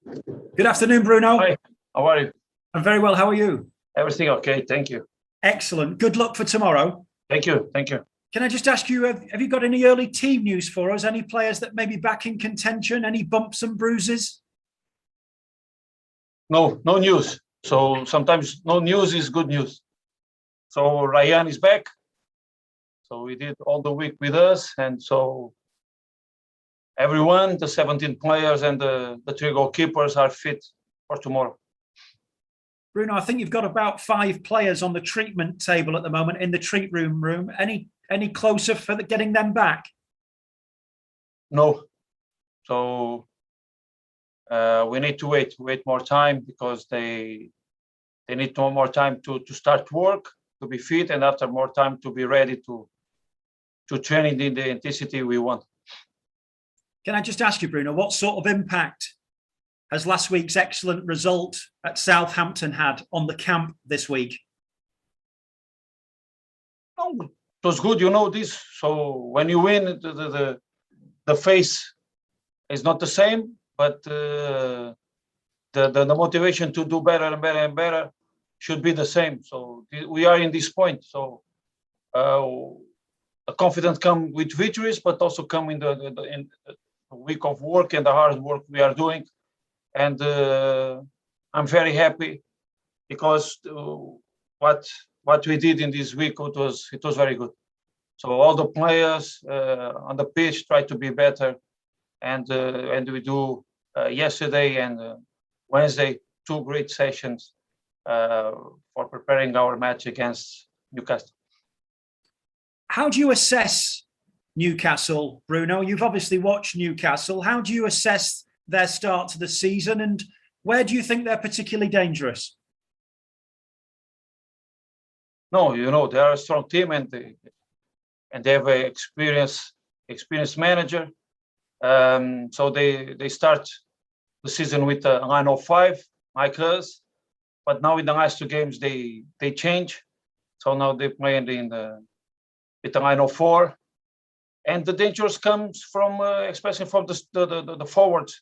Good afternoon, Bruno. Hi, how are you? I'm very well. How are you? Everything okay? Thank you. Excellent. Good luck for tomorrow. Thank you. Thank you. Can I just ask you, have you got any early team news for us? Any players that may be back in contention? Any bumps and bruises? No news. So sometimes no news is good news. So Ryan is back. So he did all the week with us. And so everyone, the 17 players and the three goalkeepers are fit for tomorrow. Bruno, I think you've got about 5 players on the treatment table at the moment in the treat room. Any closer for getting them back? No. So we need to wait more time because they need more time to start work, to be fit, and after more time to be ready to train in the intensity we want. Can I just ask you, Bruno, what sort of impact has last week's excellent result at Southampton had on the camp this week? Oh, it was good, this. So when you win, the face is not the same, but the motivation to do better and better and better should be the same. So we are in this point. So the confidence come with victories, but also come in the week of work and the hard work we are doing. And I'm very happy because what we did in this week, it was very good. So all the players on the pitch try to be better, and we do yesterday and Wednesday 2 great sessions for preparing our match against Newcastle. How do you assess Newcastle, Bruno? You've obviously watched Newcastle. How do you assess their start to the season, and where do you think they're particularly dangerous? No, they are a strong team, and they have an experienced manager. So they start the season with a line of 5, like us, but now in the last 2 games they change. So now they play with a line of 4, and the dangers comes from especially from the forwards.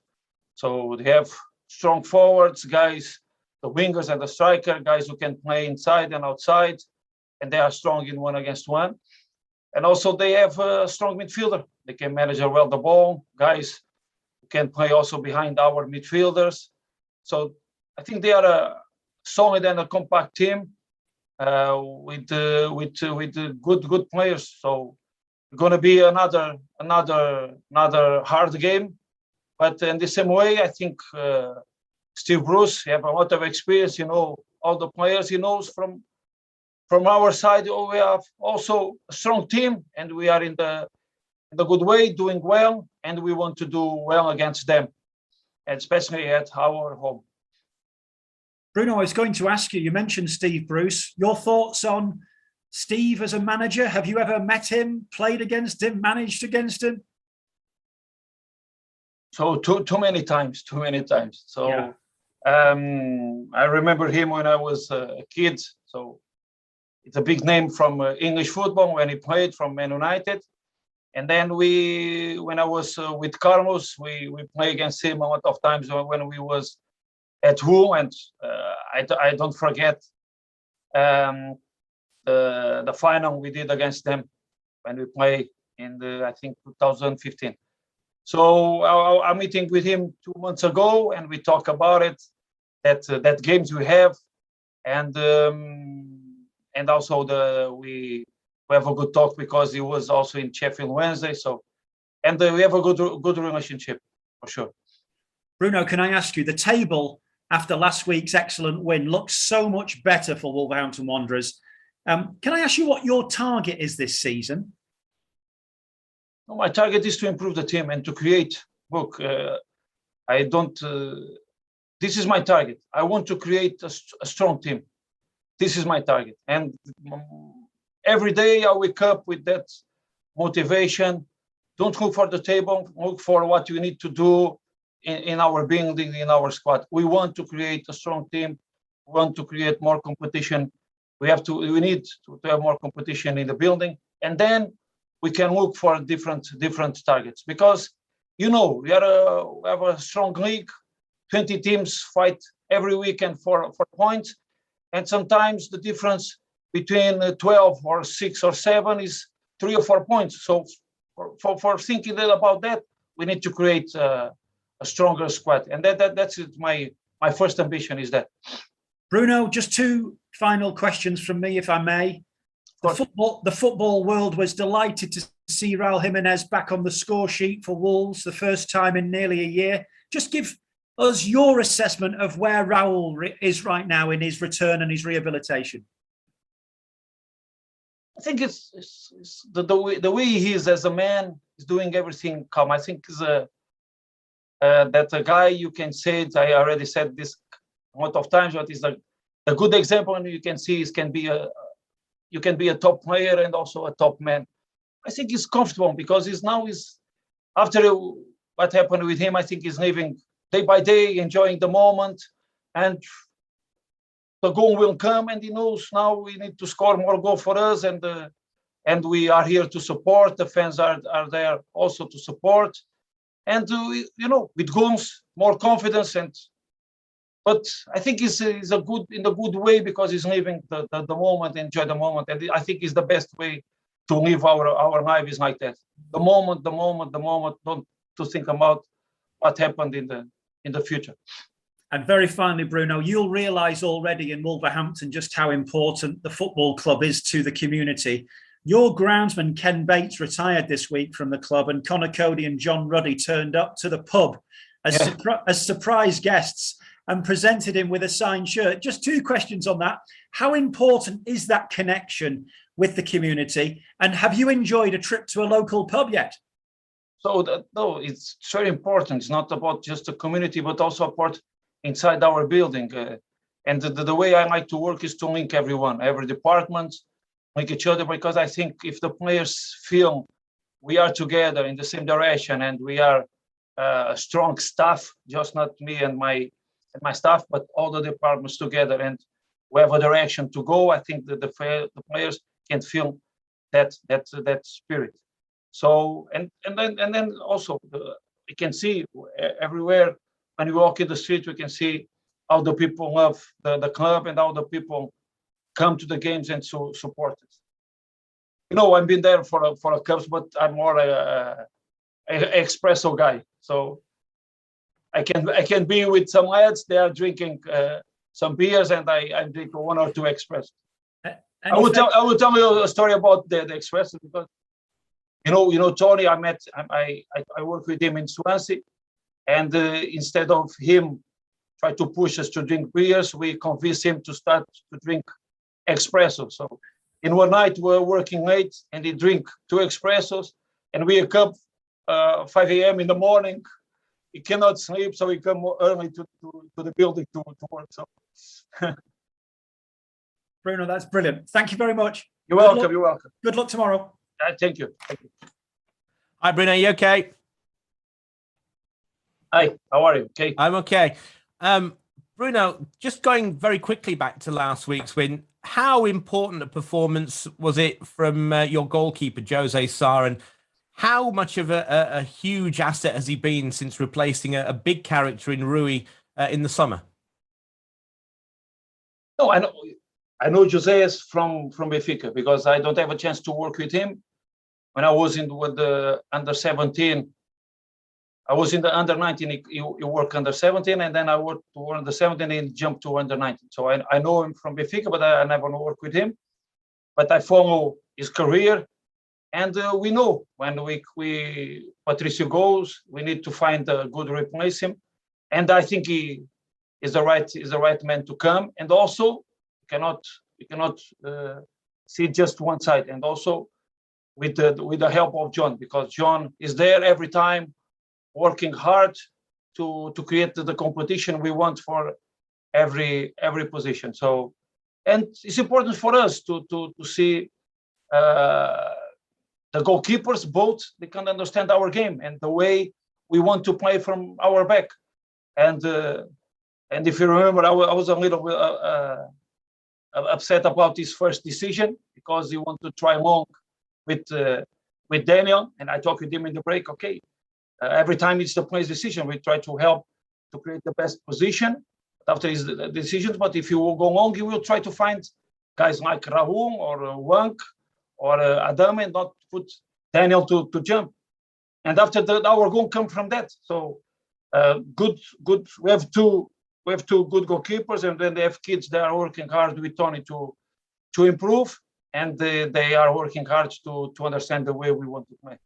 So they have strong forwards, guys, the wingers and the striker, guys who can play inside and outside, and they are strong in 1 against 1. And also they have a strong midfielder. They can manage well the ball, guys who can play also behind our midfielders. So I think they are a solid and a compact team with good players. So it's going to be another hard game. But in the same way, I think Steve Bruce have a lot of experience. All the players he knows from our side. We have also a strong team, and we are in the good way, doing well, and we want to do well against them, especially at our home. Bruno, I was going to ask you. You mentioned Steve Bruce. Your thoughts on Steve as a manager? Have you ever met him, played against him, managed against him? So too many times. So yeah. I remember him when I was a kid. So it's a big name from English football when he played from Man United. And then when I was with Carlos, we played against him a lot of times when we was at Hull, and I don't forget the final we did against them when we played in I think 2015. So I'm meeting with him 2 months ago, and we talk about it, that games we have, and also we have a good talk because he was also in Sheffield Wednesday. So, and we have a good relationship for sure. Bruno, can I ask you, the table after last week's excellent win looks so much better for Wolverhampton Wanderers. Can I ask you what your target is this season? My target is to improve the team and to create. Look, this is my target. I want to create a strong team. This is my target. And every day I wake up with that motivation. Don't look for the table, look for what you need to do in our building, in our squad. We want to create a strong team. We want to create more competition. We need to have more competition in the building. And then we can look for different targets, because we have a strong league, 20 teams fight every weekend for points, and sometimes the difference between 12 or 6 or 7 is 3 or 4 points. So for thinking about that, we need to create a stronger squad, and that's it. My first ambition is that. Bruno, just 2 final questions from me, if I may. The football world was delighted to see Raul Jimenez back on the score sheet for Wolves, the first time in nearly a year. Just give us your assessment of where Raul is right now in his return and his rehabilitation. I think it's the way he is as a man is doing everything calm. I think is that a guy, you can say it, I already said this a lot of times, but is a good example, and you can see it you can be a top player and also a top man. I think he's comfortable because he's after what happened with him, I think he's living day by day, enjoying the moment, and the goal will come, and he knows now we need to score more goal for us, and we are here to support. The fans are there also to support, and with goals, more confidence, but I think he's in a good way because he's living the moment, enjoy the moment, and I think it's the best way to live our lives like that. The moment, don't to think about what happened in the future. And very finally, Bruno, you'll realise already in Wolverhampton just how important the football club is to the community. Your groundsman, Ken Bates, retired this week from the club, and Conor Cody and John Ruddy turned up to the pub as surprise guests and presented him with a signed shirt. Just 2 questions on that. How important is that connection with the community? And have you enjoyed a trip to a local pub yet? So no, it's very important. It's not about just the community, but also about inside our building. And the way I like to work is to link everyone, every department, link each other, because I think if the players feel we are together in the same direction and we are a strong staff, just not me and my staff, but all the departments together, and we have a direction to go, I think that the players can feel that spirit. So and then also we can see everywhere when we walk in the street, we can see how the people love the club and how the people come to the games and support it. I've been there for a cups, but I'm more a espresso guy. So I can be with some lads. They are drinking some beers, and I drink 1 or 2 espresso. I will tell you a story about the espresso, because Tony, I work with him in Swansea, and instead of him try to push us to drink beers, we convinced him to start to drink espresso. So in one night we were working late, and he drink 2 espressos, and we wake up 5 a.m. in the morning. He cannot sleep, so he come early to the building to work. So Bruno, that's brilliant. Thank you very much. You're welcome. You're welcome. Good luck tomorrow. Thank you. Thank you. Hi, Bruno. You okay? Hi. How are you? Okay. I'm okay. Bruno, just going very quickly back to last week's win, how important a performance was it from your goalkeeper, Jose Sarin? How much of a huge asset has he been since replacing a big character in Rui in the summer? No, I know Jose is from Benfica, because I don't have a chance to work with him. When I was with the under 17, I was in the under 19. He worked under 17, and then I worked to under 17 and jumped to under 19. So I know him from Benfica, but I never worked with him. But I follow his career. And we know when Patricio goes, we need to find a good replacement. And I think he is the right man to come. And also, we cannot see just one side. And also with the help of John, because John is there every time, working hard to create the competition we want for every position. So, and it's important for us to see. The goalkeepers, both, they can understand our game and the way we want to play from our back. And if you remember, I was a little upset about his first decision, because he wanted to try long with Daniel. And I talked with him in the break. Okay, every time it's the player's decision, we try to help to create the best position after his decisions. But if you go long, you will try to find guys like Raul or Wank or Adam and not put Daniel to jump. And after our goal come from that. So good. We have two good goalkeepers, and then they have kids that are working hard with Tony to improve, and they are working hard to understand the way we want to play.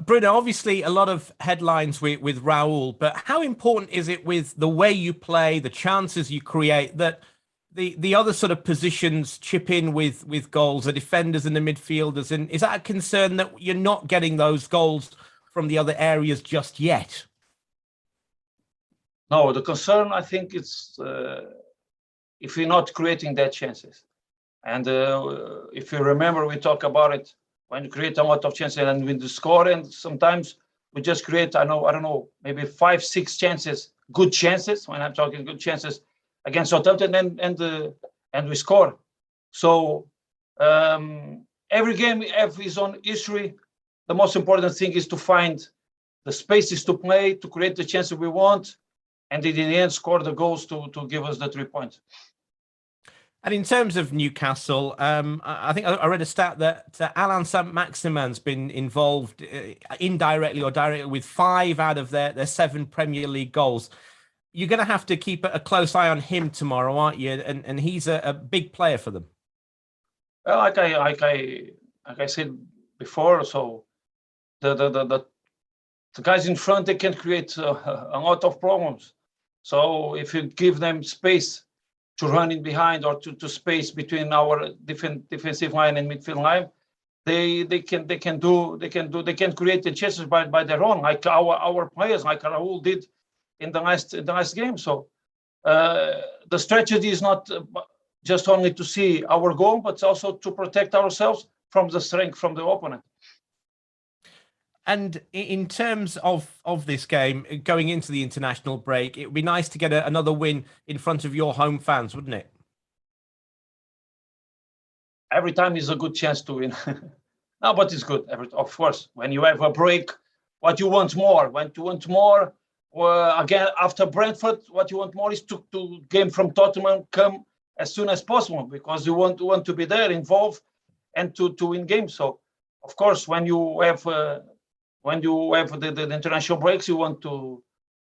Bruno, obviously a lot of headlines with Raul, but how important is it with the way you play, the chances you create, that the other sort of positions chip in with goals, the defenders and the midfielders? And is that a concern that you're not getting those goals from the other areas just yet? No, the concern, I think, it's if we're not creating that chances. And if you remember, we talk about it when you create a lot of chances and win the score, and sometimes we just create, I don't know, maybe 5-6 chances, good chances. When I'm talking good chances against Southampton, and we score. So every game have its own history. The most important thing is to find the spaces to play, to create the chances we want, and in the end score the goals to give us the 3 points. And in terms of Newcastle, I think I read a stat that Alan Saint-Maximin's been involved indirectly or directly with 5 out of their 7 Premier League goals. You're going to have to keep a close eye on him tomorrow, aren't you? And he's a big player for them. Well, like I said before, so the guys in front, they can create a lot of problems. So if you give them space to run in behind or to space between our defensive line and midfield line, they can create the chances by their own, like our players, like Raul did in the last game. So the strategy is not just only to see our goal, but also to protect ourselves from the strength from the opponent. And in terms of this game, going into the international break, it would be nice to get another win in front of your home fans, wouldn't it? Every time is a good chance to win. No, but it's good. Of course, when you have a break, what you want more? When you want more, again, after Brentford, what you want more is to game from Tottenham come as soon as possible, because you want to be there, involved, and to win games. So, of course, when you have the international breaks, you want to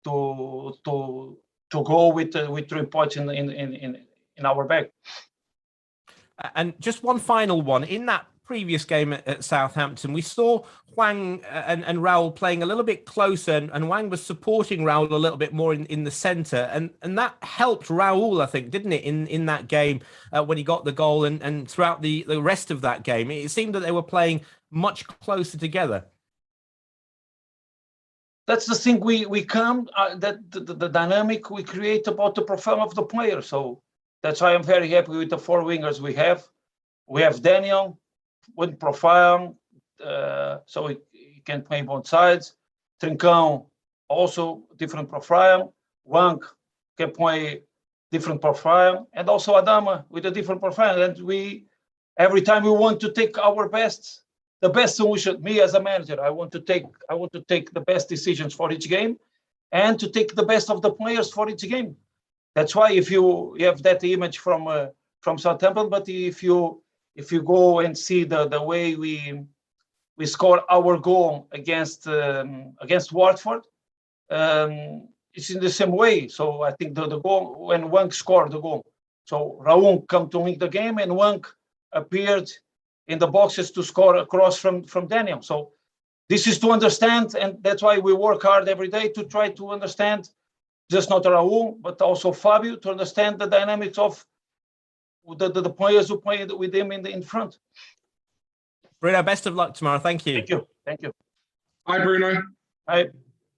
go with 3 points in our bag. And just one final one. In that previous game at Southampton, we saw Hwang and Raul playing a little bit closer, and Hwang was supporting Raul a little bit more in the centre, and that helped Raul, I think, didn't it, in that game when he got the goal, and throughout the rest of that game, it seemed that they were playing much closer together. That's the thing we come that the dynamic we create about the profile of the player. So that's why I'm very happy with the 4 wingers we have. We have Daniel with profile, so he can play both sides. Trincão also different profile. Wank can play different profile, and also Adama with a different profile. And every time we want to take our best. The best solution, me as a manager, I want to take the best decisions for each game, and to take the best of the players for each game. That's why if you have that image from Southampton, but if you go and see the way we score our goal against Watford, it's in the same way. So I think the goal when Wank scored the goal, so Raul come to win the game, and Wank appeared in the boxes to score across from Daniel. So this is to understand, and that's why we work hard every day to try to understand just not Raul, but also Fabio, to understand the dynamics of the players who play with him in front. Bruno, best of luck tomorrow. Thank you. Thank you. Hi, Bruno. Hi.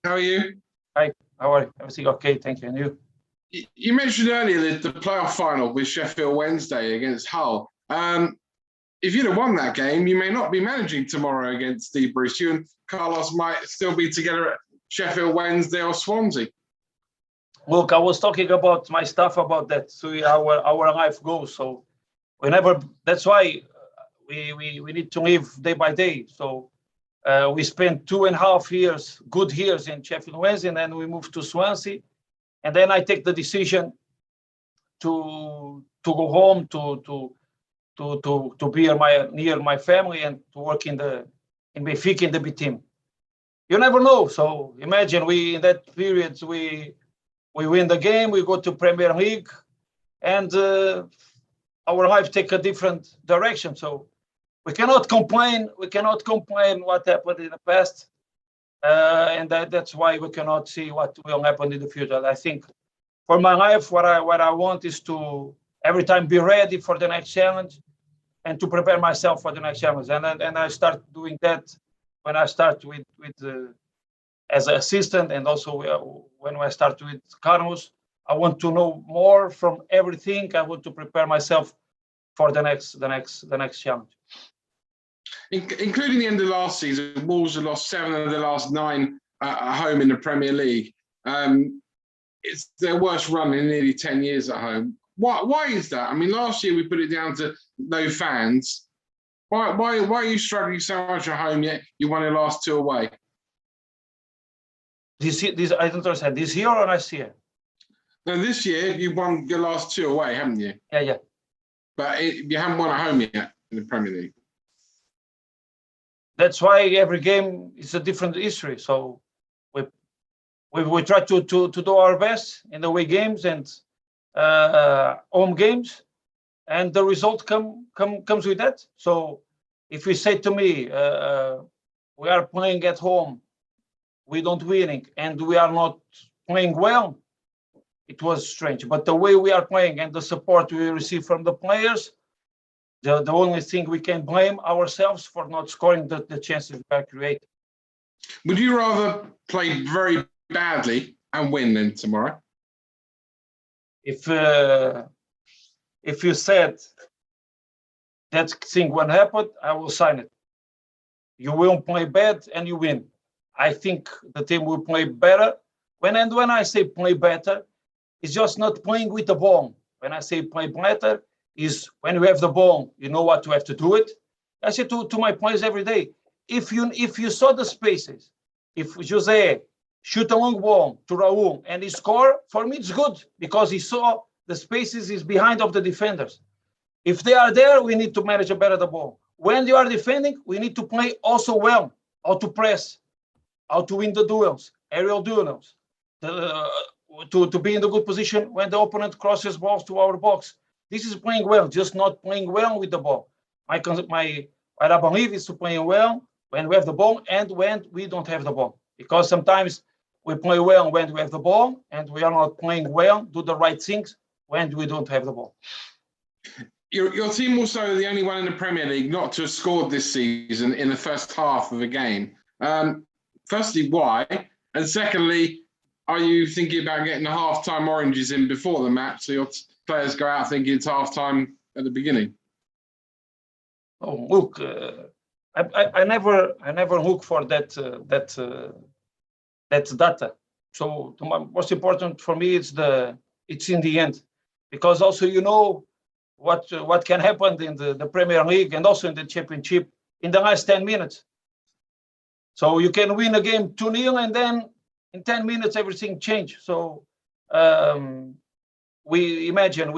How are you? Hi. How are you? Everything okay? Thank you. And you? You mentioned earlier the playoff final with Sheffield Wednesday against Hull. If you'd have won that game, you may not be managing tomorrow against Steve Bruce. You and Carlos might still be together at Sheffield Wednesday or Swansea. Look, I was talking about my stuff about that. So our life goes. So that's why we need to live day by day. So We spent 2.5 years, good years in Sheffield Wednesday, and then we moved to Swansea. And then I take the decision to go home, to be near my family and to work in Benfica in the B team. You never know. So imagine in that period we win the game, we go to Premier League, and our life take a different direction. So we cannot complain. We cannot complain what happened in the past, and that's why we cannot see what will happen in the future. I think for my life, what I want is to every time be ready for the next challenge, and to prepare myself for the next challenge. And I start doing that when I start with as an assistant, and also when I start with Carlos. I want to know more from everything. I want to prepare myself for the next challenge. Including the end of last season, Wolves have lost 7 of the last 9 at home in the Premier League. It's their worst run in nearly 10 years at home. Why is that? I mean, last year we put it down to no fans. Why are you struggling so much at home yet you won the last 2 away? This I don't understand. This year or last year? No, this year you won your last 2 away, haven't you? Yeah. But you haven't won at home yet in the Premier League. That's why every game is a different history. So we try to do our best in the away games and home games, and the result comes with that. So if you say to me, we are playing at home, we don't winning, and we are not playing well, it was strange. But the way we are playing and the support we receive from the players, the only thing we can blame ourselves for not scoring the chances we are creating. Would you rather play very badly and win than tomorrow? If you said that thing won't happen, I will sign it. You will play bad and you win. I think the team will play better. When I say play better, it's just not playing with the ball. When I say play better, is when you have the ball, you know what you have to do it. I say to my players every day, if you saw the spaces, if Jose shoot a long ball to Raul and he score, for me it's good because he saw the spaces is behind of the defenders. If they are there, we need to manage better the ball. When you are defending, we need to play also well, how to press, how to win the duels, aerial duels, to be in the good position when the opponent crosses balls to our box. This is playing well, just not playing well with the ball. What I believe is to play well when we have the ball and when we don't have the ball. Because sometimes we play well when we have the ball and we are not playing well, do the right things when we don't have the ball. Your team also the only one in the Premier League not to have scored this season in the first half of a game. Firstly, why? And secondly, are you thinking about getting the half-time oranges in before the match so your players go out thinking it's half-time at the beginning? Oh, look, I never look for that data. So the most important for me is it's in the end, because also you know what can happen in the Premier League and also in the Championship in the last 10 minutes. So you can win a game 2-0 and then in 10 minutes everything changes. So we imagine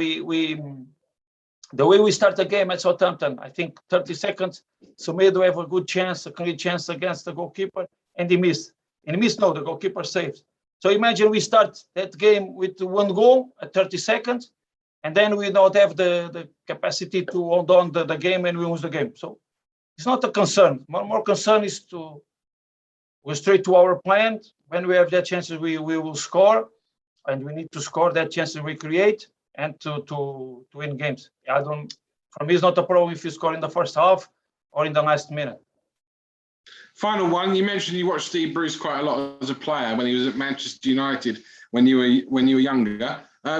the way we start the game at Southampton, I think 30 seconds, Semedo have a good chance, a clear chance against the goalkeeper, and he missed. And he missed, no, the goalkeeper saved. So imagine we start that game with 1 goal at 30 seconds, and then we don't have the capacity to hold on the game and we lose the game. So it's not a concern. More concern is to go straight to our plan. When we have that chances, we will score, and we need to score that chances we create and to win games. For me, it's not a problem if you score in the first half or in the last minute. Final one, you mentioned you watched Steve Bruce quite a lot as a player when he was at Manchester United when you were younger.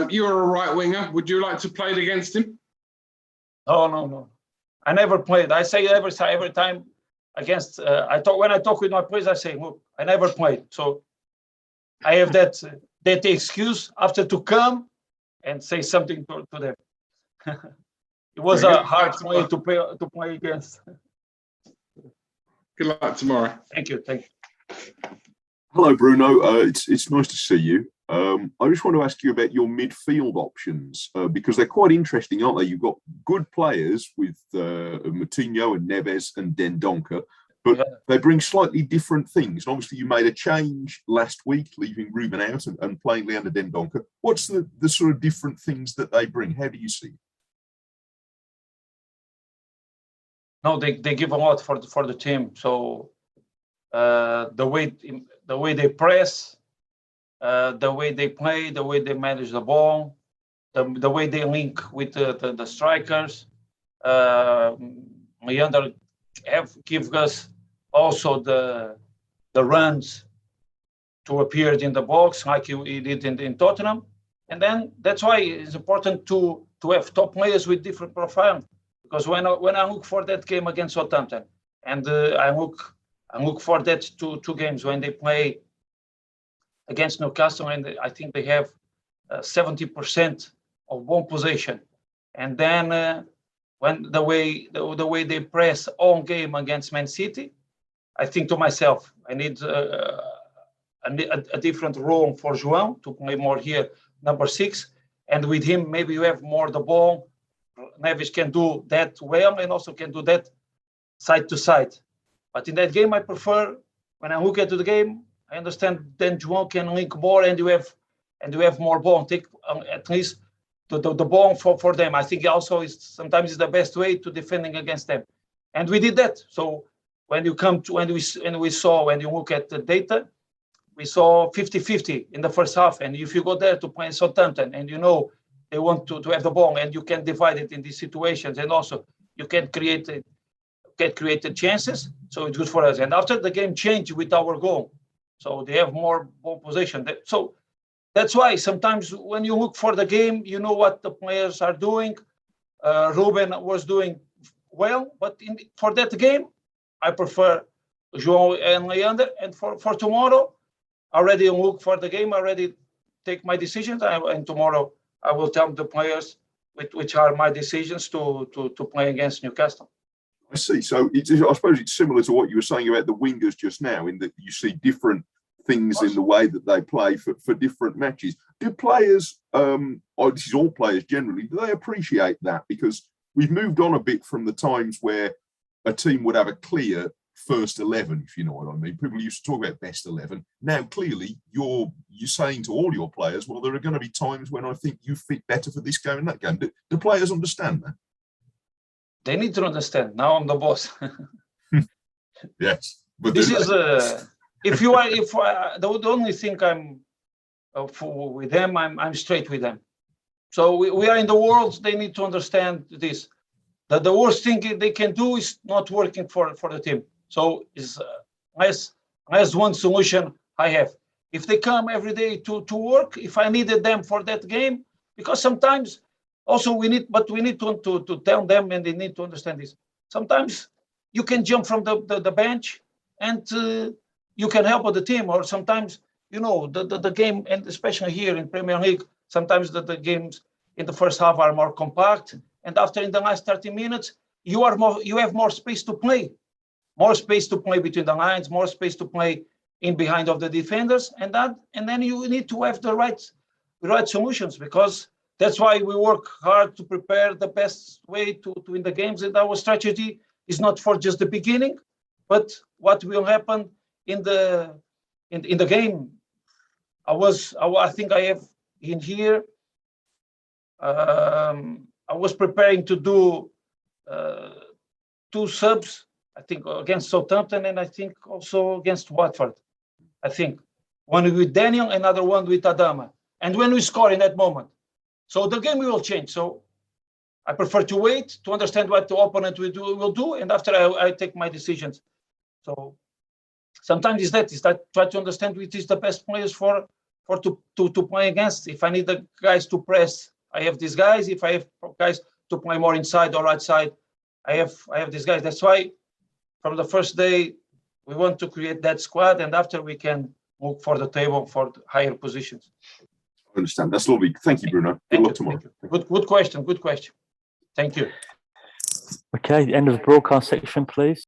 You were a right winger. Would you like to play against him? No. I never played. I say every time against. When I talk with my players, I say, look, I never played. So I have that excuse after to come and say something to them. It was a hard play to play against. Good luck tomorrow. Thank you. Thank you. Hello, Bruno. It's nice to see you. I just want to ask you about your midfield options because they're quite interesting, aren't they? You've got good players with Moutinho and Neves and Dendoncker, but they bring slightly different things. And obviously, you made a change last week, leaving Ruben out and playing Leander Dendoncker. What's the sort of different things that they bring? How do you see it? No, they give a lot for the team. So the way they press, the way they play, the way they manage the ball, the way they link with the strikers. Leander give us also the runs to appear in the box like he did in Tottenham. And then that's why it's important to have top players with different profile. Because when I look for that game against Southampton, and I look for that two games when they play against Newcastle, and I think they have 70% of ball possession, and then when the way they press all game against Man City, I think to myself, I need a different role for João to play more here, number 6, and with him maybe you have more the ball. Neves can do that well and also can do that side to side. But in that game, I prefer, when I look at the game, I understand then João can link more and you have more ball and take at least the ball for them. I think also sometimes is the best way to defending against them. And we did that. So when you look at the data, we saw 50-50 in the first half. And if you go there to play Southampton and you know they want to have the ball and you can divide it in these situations and also you can create chances. So it's good for us. And after the game changed with our goal. So they have more ball possession. So that's why sometimes when you look for the game, you know what the players are doing. Ruben was doing well, but for that game, I prefer João and Leander. And for tomorrow, I already look for the game. I already take my decisions. And tomorrow, I will tell the players which are my decisions to play against Newcastle. I see. So I suppose it's similar to what you were saying about the wingers just now, in that you see different things in the way that they play for different matches. Do players, this is all players generally, do they appreciate that? Because we've moved on a bit from the times where a team would have a clear first 11, if you know what I mean. People used to talk about best 11. Now, clearly, you're saying to all your players, well, there are going to be times when I think you fit better for this game and that game. Do players understand that? They need to understand. Now I'm the boss. Yes, but this is the only thing I'm with them. I'm straight with them. So we are in the world. They need to understand this. That the worst thing they can do is not working for the team. So it's less one solution I have. If they come every day to work, if I needed them for that game, because sometimes also we need to tell them, and they need to understand this. Sometimes you can jump from the bench and you can help the team, or sometimes, the game, and especially here in Premier League, sometimes the games in the first half are more compact, and after in the last 30 minutes, you have more space to play. More space to play between the lines, more space to play in behind of the defenders, and then you need to have the right solutions, because that's why we work hard to prepare the best way to win the games. And our strategy is not for just the beginning, but what will happen in the game. I think I have in here. I was preparing to do 2 subs. I think against Southampton, and I think also against Watford. I think one with Daniel, another one with Adama. And when we score in that moment, so the game will change. So I prefer to wait to understand what the opponent will do, and after I take my decisions. So sometimes is that try to understand which is the best players for to play against. If I need the guys to press, I have these guys. If I have guys to play more inside or outside, I have these guys. That's why from the first day we want to create that squad, and after we can look for the table for higher positions. I understand. That's lovely. Thank you, Bruno. Good luck tomorrow. Good question. Good question. Thank you. Okay, the end of the broadcast section, please.